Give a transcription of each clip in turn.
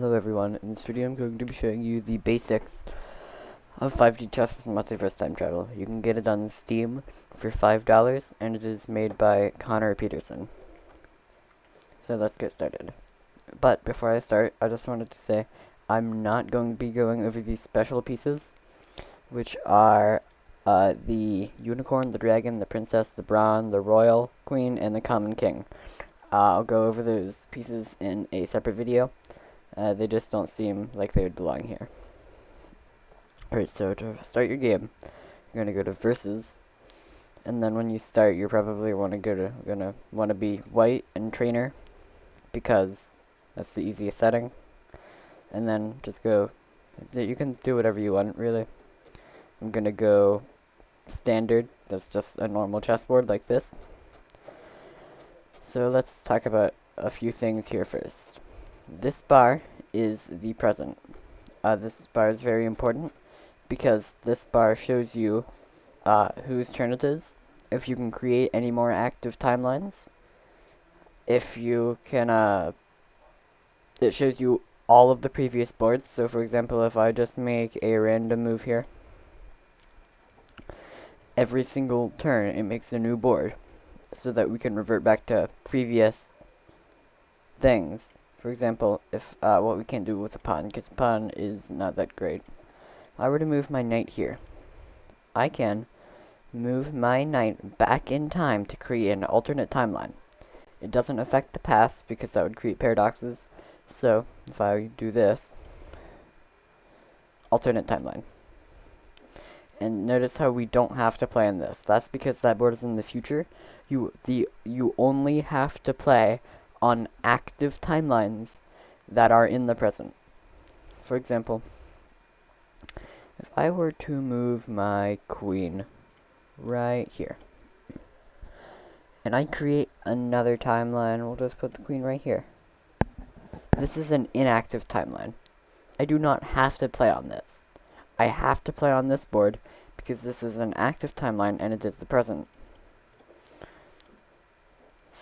Hello everyone, in this video I'm going to be showing you the basics of 5D chess with Multiverse Time Travel. You can get it on Steam for $5, and it is made by Connor Peterson. So let's get started. But before I start, I just wanted to say I'm not going to be going over these special pieces, which are the Unicorn, the Dragon, the Princess, the Brawn, the Royal Queen, and the Common King. I'll go over those pieces in a separate video. They just don't seem like they would belong here. Alright, so to start your game, you're gonna go to Versus, and then when you start, you're probably gonna want to be White and Trainer, because that's the easiest setting. And then just go. You can do whatever you want, really. I'm gonna go Standard. That's just a normal chessboard like this. So let's talk about a few things here first. This bar is the present. This bar is very important because this bar shows you whose turn it is, if you can create any more active timelines, if you can, it shows you all of the previous boards. So for example, if I just make a random move here, every single turn it makes a new board, so that we can revert back to previous things. For example, if what we can't do with a pawn, because pawn is not that great. If I were to move my knight here, I can move my knight back in time to create an alternate timeline. It doesn't affect the past because that would create paradoxes. So if I do this, alternate timeline. And notice how we don't have to play on this. That's because that board is in the future. You only have to play on active timelines that are in the present. For example, if I were to move my queen right here, and I create another timeline, we'll just put the queen right here. This is an inactive timeline. I do not have to play on this. I have to play on this board because this is an active timeline and it is the present.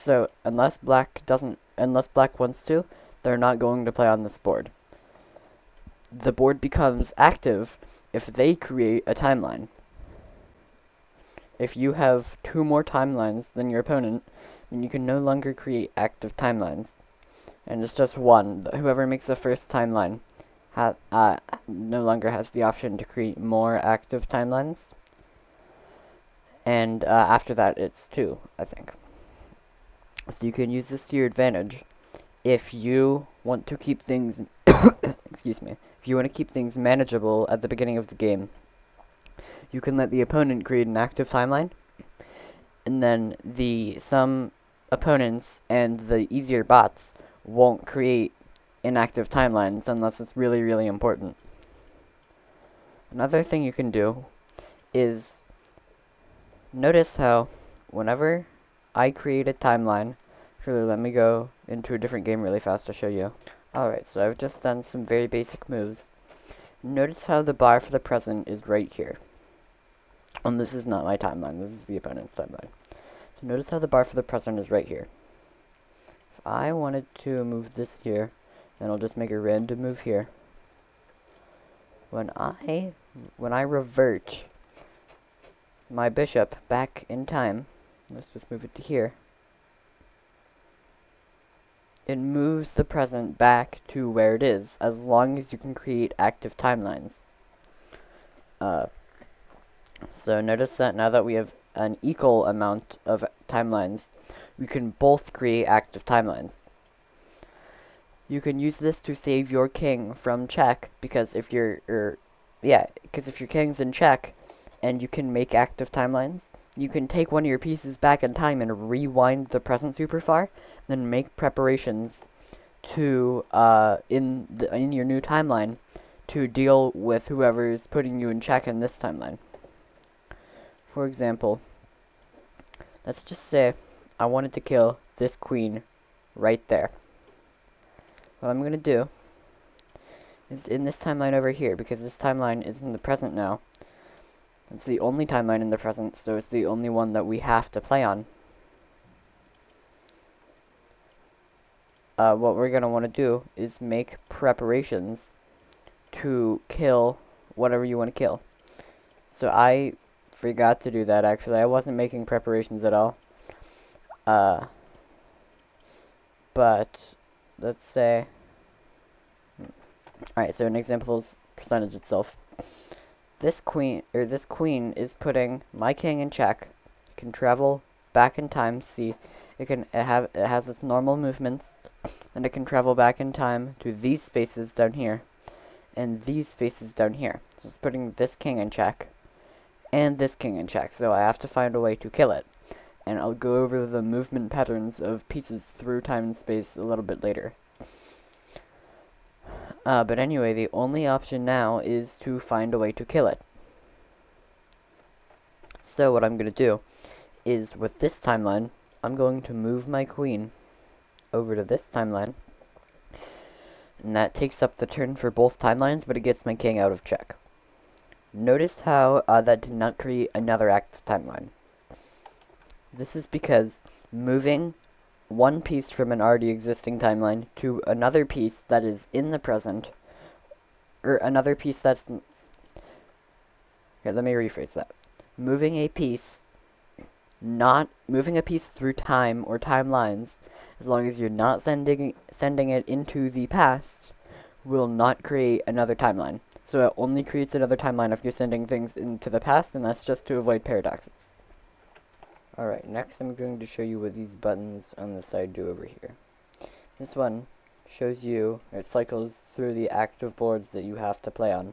So unless black wants to, they're not going to play on this board. The board becomes active if they create a timeline. If you have 2 more timelines than your opponent, then you can no longer create active timelines. And it's just one. Whoever makes the first timeline no longer has the option to create more active timelines. And after that, it's 2, I think. So you can use this to your advantage if you want to keep things excuse me. If you want to keep things manageable at the beginning of the game, you can let the opponent create an active timeline, and then some opponents and the easier bots won't create inactive timelines unless it's really, really important. Another thing you can do is notice how whenever I create a timeline, actually let me go into a different game really fast to show you. Alright, so I've just done some very basic moves. Notice how the bar for the present is right here. And this is not my timeline, this is the opponent's timeline. So notice how the bar for the present is right here. If I wanted to move this here, then I'll just make a random move here. When I revert my bishop back in time, let's just move it to here, it moves the present back to where it is, as long as you can create active timelines. So notice that now that we have an equal amount of timelines, we can both create active timelines. You can use this to save your king from check, because if your king's in check and you can make active timelines, you can take one of your pieces back in time and rewind the present super far, then make preparations to in your new timeline to deal with whoever's putting you in check in this timeline. For example, let's just say I wanted to kill this queen right there. What I'm going to do is in this timeline over here, because this timeline is in the present now. It's the only timeline in the present, so it's the only one that we have to play on. what we're going to want to do is make preparations to kill whatever you want to kill. So I forgot to do that, actually. I wasn't making preparations at all. But let's say, alright, so an example's percentage itself. This queen is putting my king in check. It can travel back in time. See, it has its normal movements, and it can travel back in time to these spaces down here, and these spaces down here. So it's putting this king in check, and this king in check. So I have to find a way to kill it, and I'll go over the movement patterns of pieces through time and space a little bit later. But anyway, the only option now is to find a way to kill it. So what I'm going to do is, with this timeline, I'm going to move my queen over to this timeline. And that takes up the turn for both timelines, but it gets my king out of check. Notice how that did not create another active timeline. This is because moving one piece from an already existing timeline to another piece that is in the present, or another piece that's... Here, let me rephrase that. Moving a piece through time or timelines, as long as you're not sending it into the past, will not create another timeline. So it only creates another timeline if you're sending things into the past, and that's just to avoid paradoxes. Alright, next I'm going to show you what these buttons on the side do over here. This one shows you, it cycles through the active boards that you have to play on.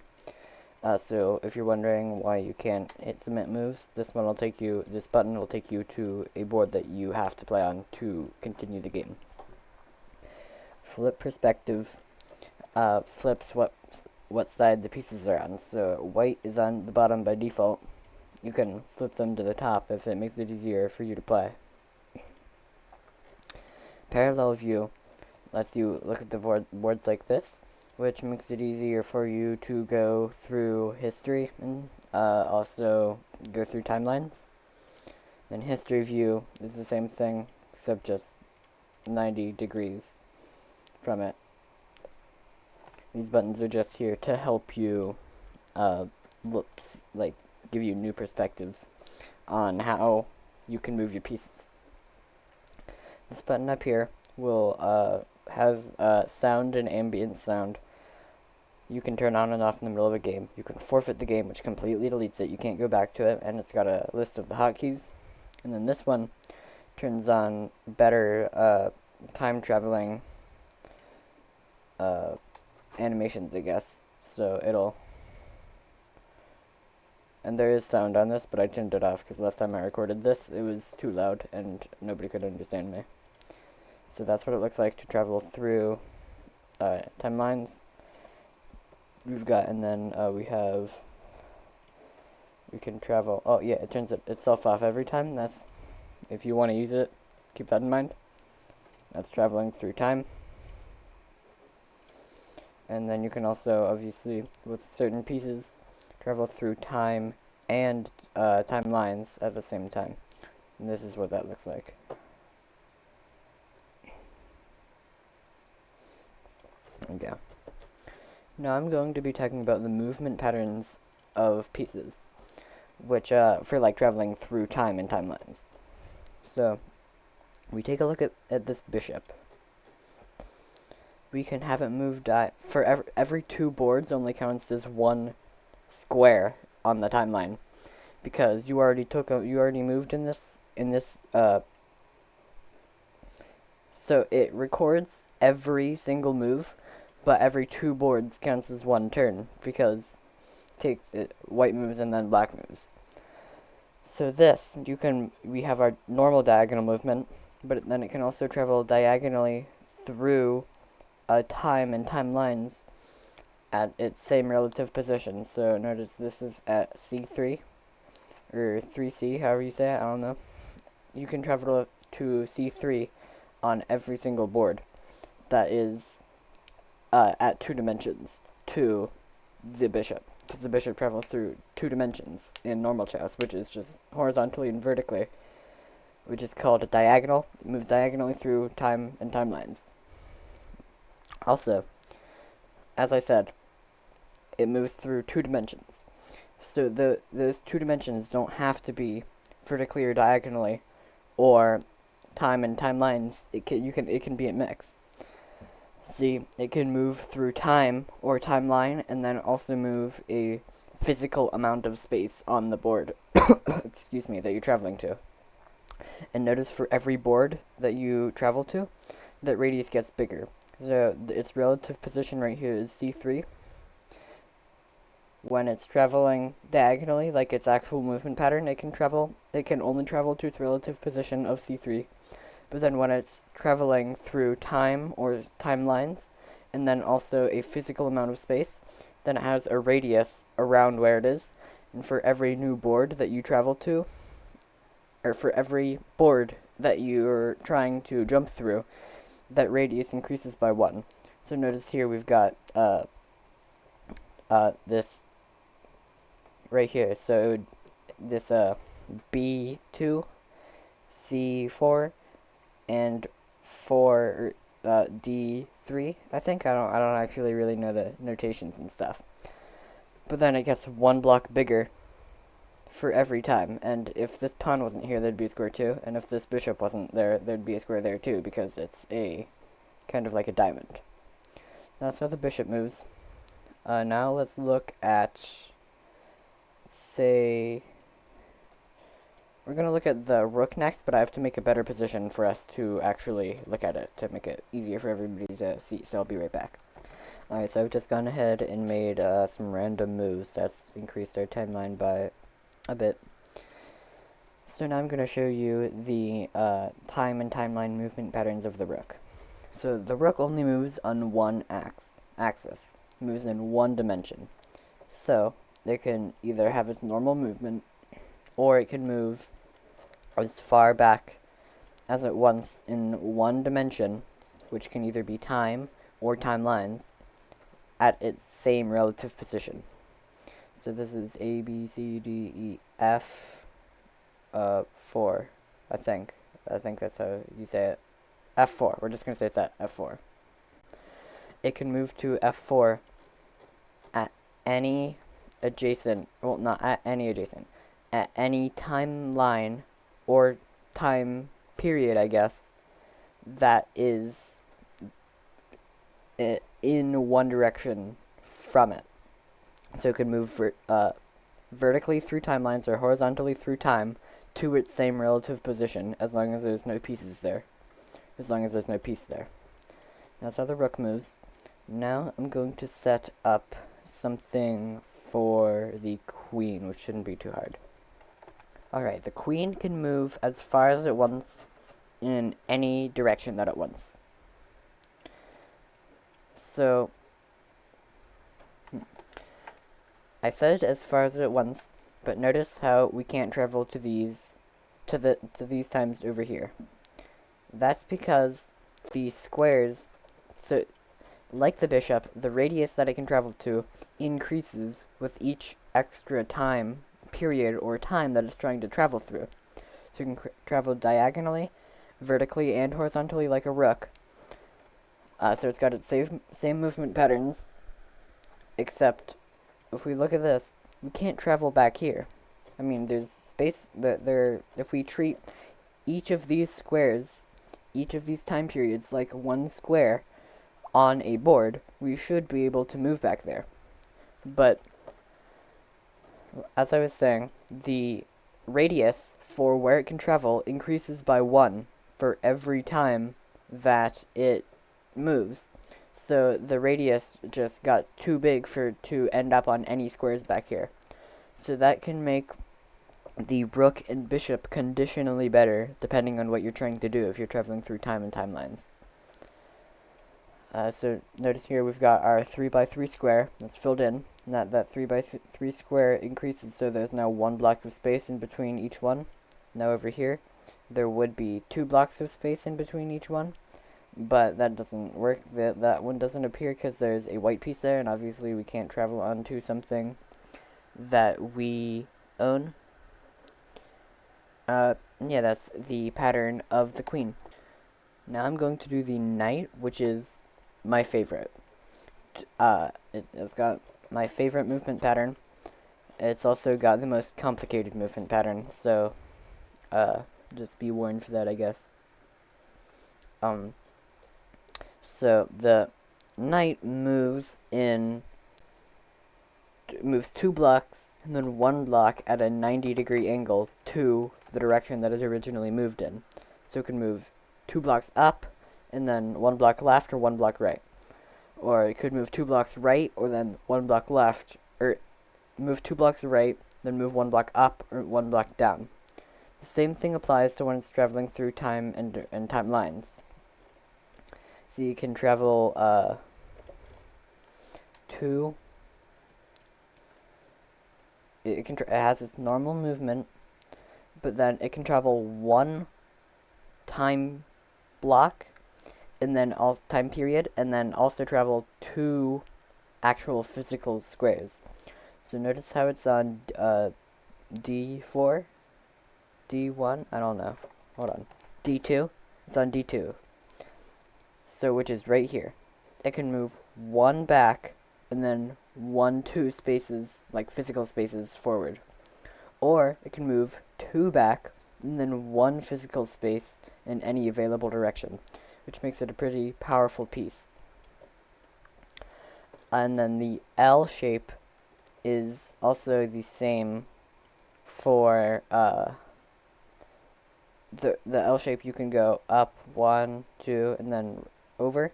So if you're wondering why you can't hit submit moves, this button will take you to a board that you have to play on to continue the game. Flip perspective flips what side the pieces are on. So white is on the bottom by default. You can flip them to the top if it makes it easier for you to play. Parallel view lets you look at the boards like this, which makes it easier for you to go through history and also go through timelines. Then history view is the same thing, except just 90 degrees from it. These buttons are just here to help you give you new perspectives on how you can move your pieces. This button up here will has sound and ambient sound. You can turn on and off in the middle of a game. You can forfeit the game, which completely deletes it. You can't go back to it, and it's got a list of the hotkeys. And then this one turns on better time traveling animations, I guess. So it'll... And there is sound on this, but I turned it off because last time I recorded this, it was too loud and nobody could understand me. So that's what it looks like to travel through timelines. We've got, and then we can travel. Oh yeah, it turns itself off every time. That's, if you want to use it, keep that in mind. That's traveling through time. And then you can also, obviously, with certain pieces, travel through time and timelines at the same time. And this is what that looks like. Okay. Now I'm going to be talking about the movement patterns of pieces, which for like traveling through time and timelines. So we take a look at this bishop. We can have it move for every 2 boards only counts as 1 square on the timeline, because you already moved in this so it records every single move, but every 2 boards counts as 1 turn, because white moves and then black moves. So this, we have our normal diagonal movement, but then it can also travel diagonally through time and timelines at its same relative position. So notice this is at C3, or 3C, however you say it, I don't know. You can travel to C3 on every single board that is at 2 dimensions to the bishop, because the bishop travels through 2 dimensions in normal chess, which is just horizontally and vertically, which is called a diagonal. It moves diagonally through time and timelines. Also, as I said, it moves through 2 dimensions. So those 2 dimensions don't have to be vertically or diagonally, or time and timelines. It can be a mix. See, it can move through time or timeline, and then also move a physical amount of space on the board. Excuse me, that you're traveling to. And notice for every board that you travel to, that radius gets bigger. So its relative position right here is C3. When it's traveling diagonally, like its actual movement pattern, it can only travel to its relative position of C3. But then when it's traveling through time or timelines, and then also a physical amount of space, then it has a radius around where it is. And for every new board that you travel to, or for every board that you're trying to jump through, that radius increases by 1. So notice here we've got this right here. So this B2, C4, and 4 D3, I think. I don't actually really know the notations and stuff. But then it gets 1 block bigger for every time, and if this pawn wasn't here, there'd be a square too, and if this bishop wasn't there, there'd be a square there too, because it's a kind of like a diamond. That's how the bishop moves. Now let's look at, say, we're going to look at the rook next, but I have to make a better position for us to actually look at it, to make it easier for everybody to see, so I'll be right back. Alright, so I've just gone ahead and made some random moves. That's increased our timeline by a bit. So now I'm going to show you the time and timeline movement patterns of the rook. So the rook only moves on one axis. It moves in 1 dimension. So it can either have its normal movement, or it can move as far back as it wants in 1 dimension, which can either be time or timelines, at its same relative position. So this is A, B, C, D, E, F, 4, I think. I think that's how you say it. F4. We're just going to say it's at F4. It can move to F4 at any adjacent, well, not at any adjacent, at any timeline or time period, I guess, that is in one direction from it. So it can move vertically through timelines or horizontally through time to its same relative position, as long as there's no pieces there. As long as there's no piece there. That's how the rook moves. Now I'm going to set up something for the queen, which shouldn't be too hard. Alright, the queen can move as far as it wants in any direction that it wants. So, I said as far as it wants, but notice how we can't travel to these times over here. That's because the squares, so like the bishop, the radius that it can travel to increases with each extra time period or time that it's trying to travel through. So you can travel diagonally, vertically, and horizontally like a rook. So it's got its same movement patterns, except if we look at this, we can't travel back here. I mean, there's space if we treat each of these squares, each of these time periods like one square on a board, we should be able to move back there. But as I was saying, the radius for where it can travel increases by 1 for every time that it moves. So the radius just got too big to end up on any squares back here. So that can make the rook and bishop conditionally better, depending on what you're trying to do if you're traveling through time and timelines. So notice here we've got our 3x3 square that's filled in. And that 3x3 square increases, so there's now 1 block of space in between each one. Now over here, there would be 2 blocks of space in between each one. But that doesn't work. That one doesn't appear because there's a white piece there, and obviously we can't travel onto something that we own. Yeah, that's the pattern of the queen. Now I'm going to do the knight, which is my favorite. It's got my favorite movement pattern. It's also got the most complicated movement pattern, so just be warned for that, I guess. So the knight moves 2 blocks and then 1 block at a 90-degree angle to the direction that it originally moved in. So it can move 2 blocks up and then 1 block left or 1 block right. Or it could move 2 blocks right or then 1 block left, or move 2 blocks right, then move 1 block up or 1 block down. The same thing applies to when it's traveling through time and time lines. So you can travel it has its normal movement, but then it can travel 1 time block and then time period, and then also travel 2 actual physical squares. So notice how it's on D4, D1, I don't know, hold on, D2, it's on D2, so which is right here. It can move 1 back and then 2 spaces, like physical spaces, forward. Or it can move 2 back and then 1 physical space in any available direction, which makes it a pretty powerful piece. And then the L shape is also the same for the L shape. You can go up 1, 2, and then over.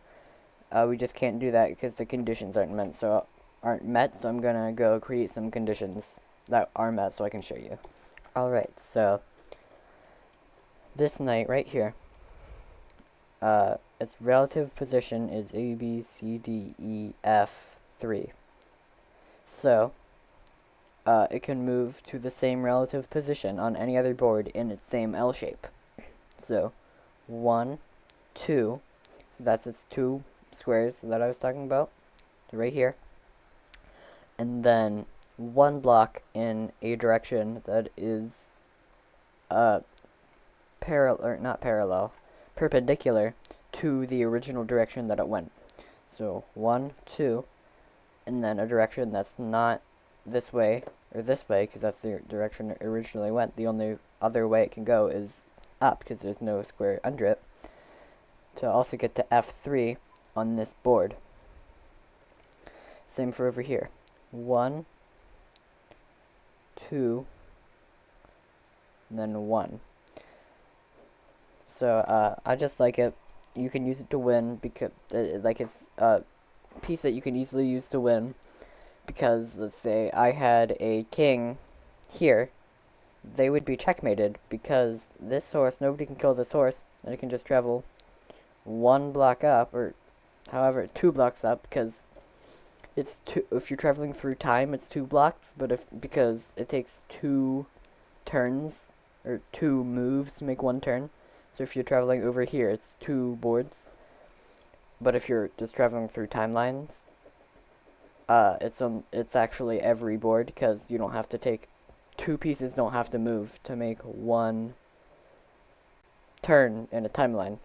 We just can't do that because the conditions aren't met, so I'm gonna go create some conditions that are met so I can show you. Alright, so this knight right here, its relative position is A, B, C, D, E, F, 3. So, it can move to the same relative position on any other board in its same L shape. So, 1, 2, so that's its 2 squares that I was talking about, so right here. And then 1 block in a direction that is perpendicular to the original direction that it went. So 1, 2, and then a direction that's not this way or this way, because that's the direction it originally went. The only other way it can go is up, because there's no square under it, to also get to F3 on this board. Same for over here. 1, 2, and then 1. So I just like it. You can use it to win because it's a piece that you can easily use to win. Because let's say I had a king here, they would be checkmated because this horse, nobody can kill this horse, and it can just travel 1 block up, or however 2 blocks up, because it's if you're traveling through time, it's 2 blocks, but because it takes 2 turns or 2 moves to make 1 turn. So if you're traveling over here, it's 2 boards. But if you're just traveling through timelines, it's actually every board, because you don't have to take 2 pieces, don't have to move to make 1 turn in a timeline.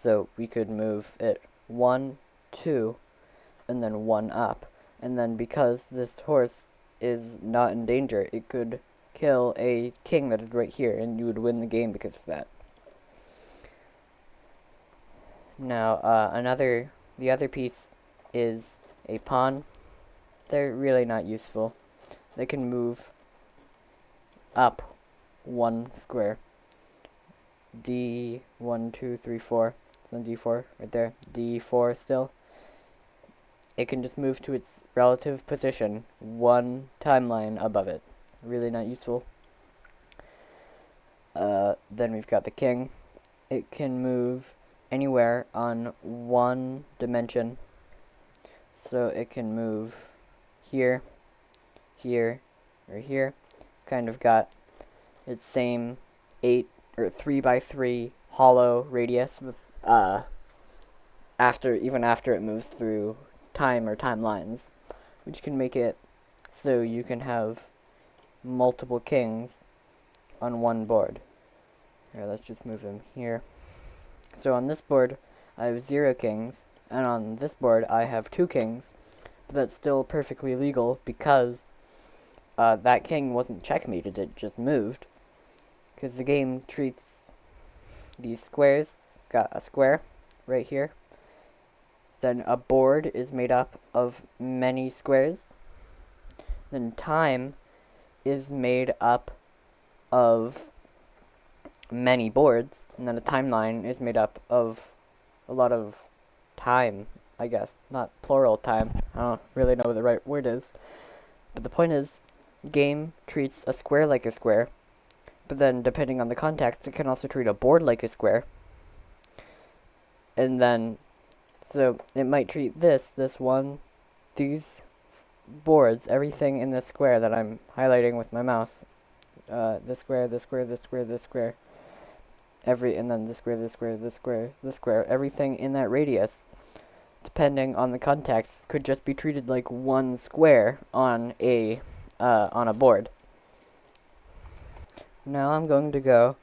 So we could move it 1, 2, and then 1 up. And then because this horse is not in danger, it could kill a king that is right here, and you would win the game because of that. Now, the other piece is a pawn. They're really not useful. They can move up 1 square. D1, 2, 3, 4. It's on D4 right there. D4 still. It can just move to its relative position 1 timeline above it. Really not useful. Then we've got the king. It can move anywhere on 1 dimension. So it can move here, here, or here. It's kind of got its same 8 or 3x3 hollow radius with even after it moves through time or timelines, which can make it so you can have multiple kings on 1 board. Here, let's just move him here. So on this board, I have 0 kings. And on this board, I have 2 kings, but that's still perfectly legal because that king wasn't checkmated, it just moved. Because the game treats these squares, it's got a square right here. Then a board is made up of many squares. Then time is made up of many boards. And then a timeline is made up of a lot of time, I guess. Not plural time. I don't really know what the right word is. But the point is, game treats a square like a square. But then, depending on the context, it can also treat a board like a square. And then, so it might treat this one, these boards, everything in this square that I'm highlighting with my mouse. This square, this square, this square, this square. And then this square, this square, this square, this square. Everything in that radius, depending on the context, could just be treated like one square on a board. Now I'm going to go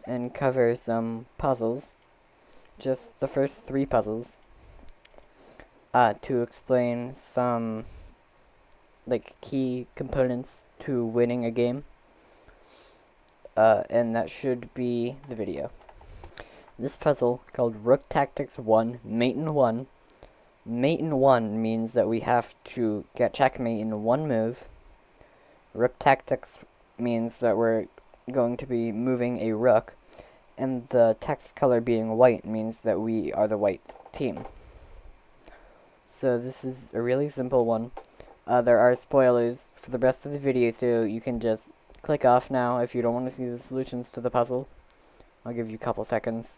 and cover some puzzles, just the first 3 puzzles, to explain some like key components to winning a game, and that should be the video. This puzzle, called Rook Tactics 1, Mate in 1. Mate in 1 means that we have to get checkmate in 1 move. Rook Tactics means that we're going to be moving a rook, and the text color being white means that we are the white team. So this is a really simple one. There are spoilers for the rest of the video, so you can just click off now if you don't want to see the solutions to the puzzle. I'll give you a couple seconds.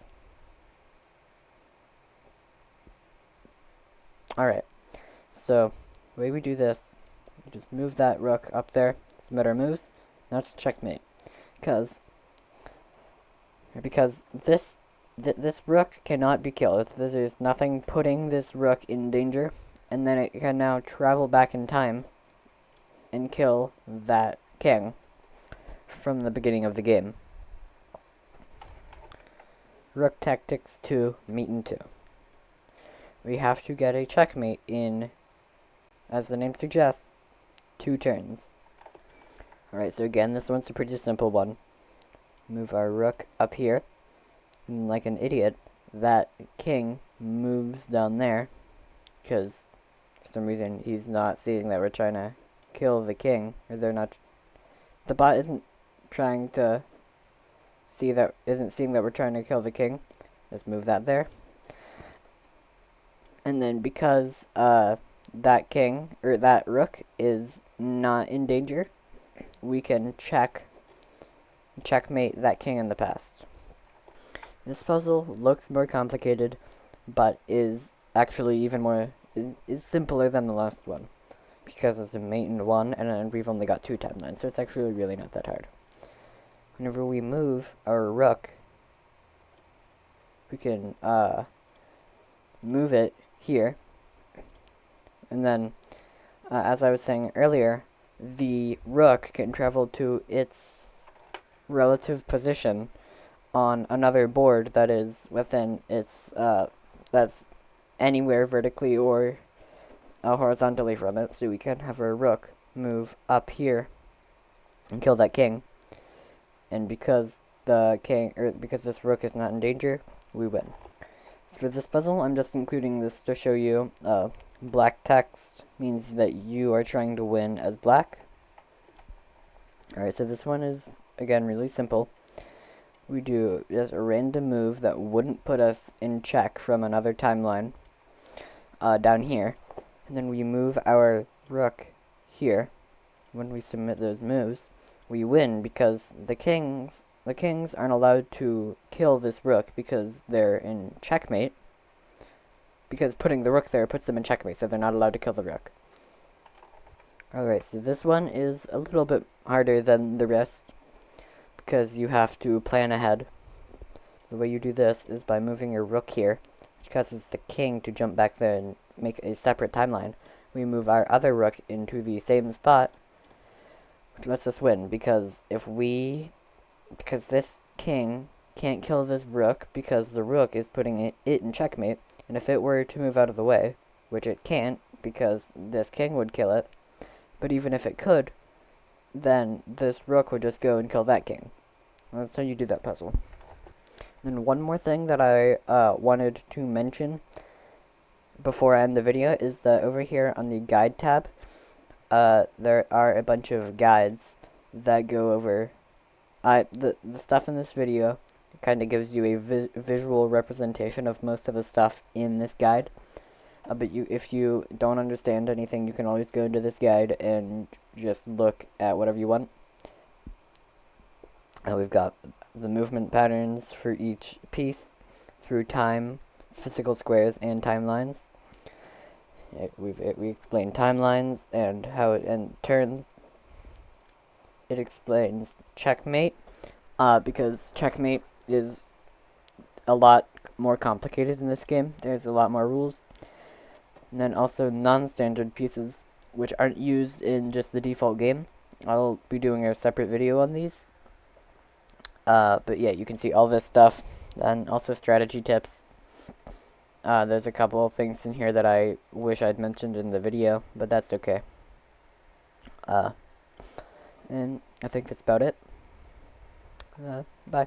Alright, so the way we do this, we just move that rook up there, submit our moves, now it's checkmate. Because this rook cannot be killed. There's nothing putting this rook in danger, and then it can now travel back in time and kill that king from the beginning of the game. Rook Tactics 2, Mate in 2. We have to get a checkmate in, as the name suggests, 2 turns. Alright, so again, this one's a pretty simple one. Move our rook up here, and like an idiot, that king moves down there, because for some reason he's not seeing that we're trying to kill the king, or the bot isn't trying to seeing that we're trying to kill the king. Let's move that there. And then because that king, or that rook, is not in danger, we can checkmate that king in the past. This puzzle looks more complicated, but is actually even more, is simpler than the last one. Because it's a mate in 1, and we've only got 2 timelines, so it's actually really not that hard. Whenever we move our rook, we can move it here, and then as I was saying earlier, the rook can travel to its relative position on another board that is within its that's anywhere vertically or horizontally from it, so we can have our rook move up here and kill that king. And because because this rook is not in danger, we win. For this puzzle, I'm just including this to show you black text means that you are trying to win as black. Alright, so this one is, again, really simple. We do just a random move that wouldn't put us in check from another timeline down here. And then we move our rook here. When we submit those moves, we win because the kings aren't allowed to kill this rook because they're in checkmate. Because putting the rook there puts them in checkmate, so they're not allowed to kill the rook. Alright, so this one is a little bit harder than the rest, because you have to plan ahead. The way you do this is by moving your rook here, which causes the king to jump back there and make a separate timeline. We move our other rook into the same spot, which lets us win, because this king can't kill this rook because the rook is putting it in checkmate. And if it were to move out of the way, which it can't because this king would kill it, but even if it could, then this rook would just go and kill that king. And that's how you do that puzzle. And one more thing that I wanted to mention before I end the video is that over here on the guide tab, there are a bunch of guides that go over the stuff in this video. Kind of gives you a visual representation of most of the stuff in this guide. But if you don't understand anything, you can always go into this guide and just look at whatever you want. We've got the movement patterns for each piece through time, physical squares, and timelines. We explain timelines and how it turns. It explains checkmate, because checkmate is a lot more complicated in this game. There's a lot more rules. And then also non-standard pieces, which aren't used in just the default game. I'll be doing a separate video on these. But yeah, you can see all this stuff, and also strategy tips. There's a couple of things in here that I wish I'd mentioned in the video, but that's okay. And I think that's about it. Bye.